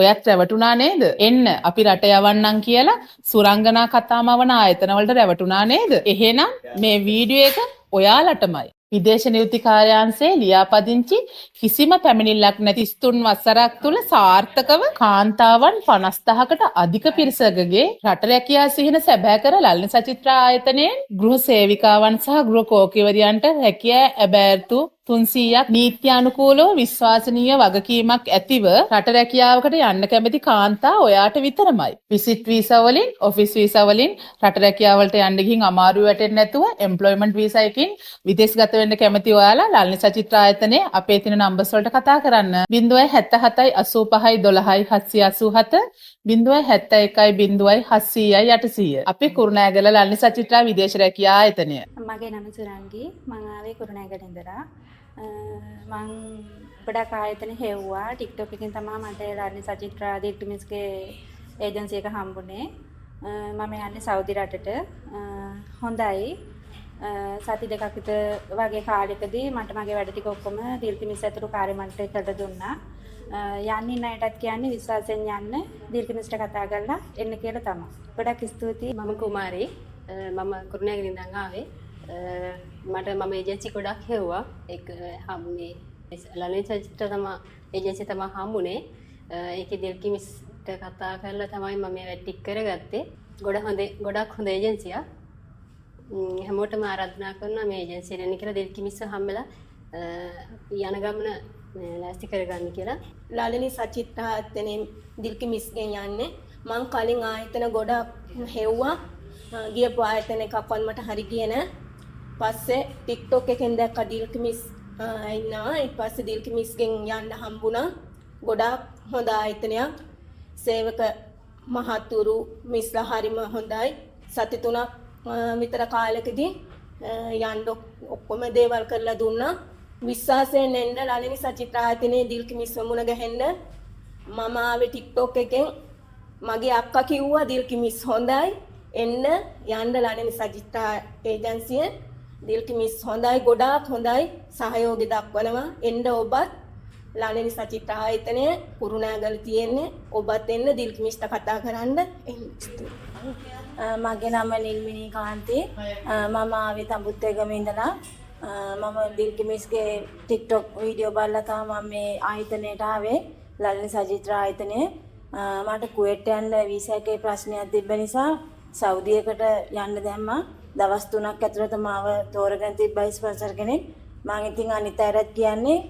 ඔයත් රැවටුණා නේද? එන්න අපි රට යවන්නම් කියලා සුරංගනා කතාමවන ආයතනවලට රැවටුණා නේද? එහෙනම් මේ වීඩියෝ එක ඔයාලටමයි. විදේශ නියුක්ති කාර්යාංශයේ ලියාපදිංචි කිසිම පැමිණිල්ලක් නැති 33 වසරක් තුල සාර්ථකව කාන්තාවන් 50,000කට අධික පිරිසකගේ රට රැකියා සිහින සැබෑ කර ලල්න සචිත්‍රා ආයතනයේ ගෘහ සේවිකාවන් සහ ගෘහ කෝකිවරියන්ට රැකියා ඇබෑර්තු 300ක් නීත්‍යානුකූලව විශ්වාසනීය වගකීමක් ඇතිව රට රැකියාවකට යන්න කැමති කාන්තා ඔයාට විතරමයි. විසිට් වීසා වලින්, ඔෆිස් වීසා වලින් රට රැකියාවලට යන්න ගිහින් අමාරු වැටෙන්නේ නැතුව එම්ප්ලොයිමන්ට් වීසා එකකින් විදේශගත වෙන්න කැමති ඔයාලා ලල්නි සචිත්‍රා ආයතනයේ අපේ තියෙන නම්බර්ස් වලට කතා කරන්න. 077 85 12 787 071 700 අපි කුරුණෑගල ලල්නි සචිත්‍රා විදේශ රැකියා ආයතනය. මගේ නම සුරංගි. මම ආවේ කුරුණෑගල ඉඳලා. මං ගොඩක් ආයතන හෙව්වා. TikTok එකෙන් තමයි මට ලල්නි සචිත්‍රා දිට්ටිමිස්ගේ ඒජන්සි එක හම්බුනේ. මම යන්නේ සෞදි රටට. හොඳයි. සති දෙකක් විතර වගේ කාලෙකදී මට මගේ වැඩ ටික ඔක්කොම දිල්කිමිස් ඇතුළු කාර්ය මණ්ඩලයට දුන්නා. යන්නේ නැයටත් කියන්නේ විශ්වාසයෙන් යන්න දිල්කිමිස්ට කතා කරලා එන්න කියලා තමයි. ගොඩක් ස්තුතියි. මම කුමාරි. මම කුරුණෑගල ඉඳන් ආවේ. මට මම ඒජන්සි ගොඩක් හෙව්වා. ඒක හම්බුනේ ලලිත චිත්‍ර තමයි ඒජන්සි තමයි හම්බුනේ. ඒකේ දිල්කිමිස්ට කතා කරලා තමයි මම මේ වැඩ ටික කරගත්තේ. ගොඩක් හොඳ ඒජන්සියක්. හැමෝටම ආරාධනා කරනවා මේ ඒජන්සියට එන්න කියලා දිල්කිමිස්ස හම්බෙලා යන ගමන ලෑස්ති කරගන්න කියලා. ලලිනි සචිත්‍රා ආයතනයේ දිල්කිමිස්ගෙන් යන්නේ. මං කලින් ආයතන ගොඩක් හෙව්වා. ගියපු ආයතන එකක්වත් මට හරි ගියේ නෑ. පස්සේ TikTok එකෙන් දැක්ක දිල්කිමිස් ඉන්නවා. ඊට පස්සේ දිල්කිමිස්ගෙන් යන්න හම්බුණා. ගොඩක් හොඳ ආයතනයක්. සේවක මහතුරු මිස්ලා හරිම හොඳයි. සති 3ක් විතර කාලෙකදී යන්න ඔක්කොම දේවල් කරලා දුන්නා. විශ්වාසයෙන් එන්න ලලිනි සචිත්‍රා ආයතනයේ දිල්කිමිස් මුණ ගැහෙන්න. මම ආවේ TikTok එකෙන්. මගේ අක්කා කිව්වා දිල්කිමිස් හොඳයි. එන්න යන්න ලලිනි සචිත්‍රා ඒජන්සිය. දිල්කිමිස් හොඳයි, ගොඩාක් හොඳයි. සහයෝගය දක්වනවා. එන්න ඔබත් ලලිනි සචිත්‍රා ආයතනයේ කුරුණෑගල තියෙන්නේ. ඔබත් එන්න දිල්කිමිස්ට කතා කරන්න එන්න. මගේ නම නිල්මිනී කාන්ති. මම ආවේ තඹුත්තේගම ඉඳලා. මම දිල්කිමිස්ගේ TikTok වීඩියෝ බලලා තමයි මම මේ ආයතනයට ආවේ. ලලිනි සචිත්‍රා ආයතනයේ. මට කුවේට් යන්න වීසා එකේ ප්‍රශ්නයක් තිබ්බ නිසා සෞදියකට යන්න දැම්මා. දවස් 3ක් ඇතුළත මාව තෝරගෙන තිබ්බයි ස්පොන්සර් කෙනෙක්. මම ඉතින් අනිත් අයටත් කියන්නේ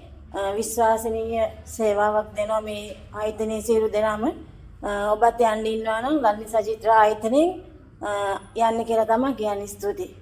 විශ්වාසනීය සේවාවක් දෙනවා මේ ආයතනයේ සියලු දෙනාම. ඔබත් යන්න ඉන්නවා නම් ලලිනි සචිත්‍රා ආයතනයෙන් යන්න කියලා තමයි කියන්නේ. ස්තුතියි.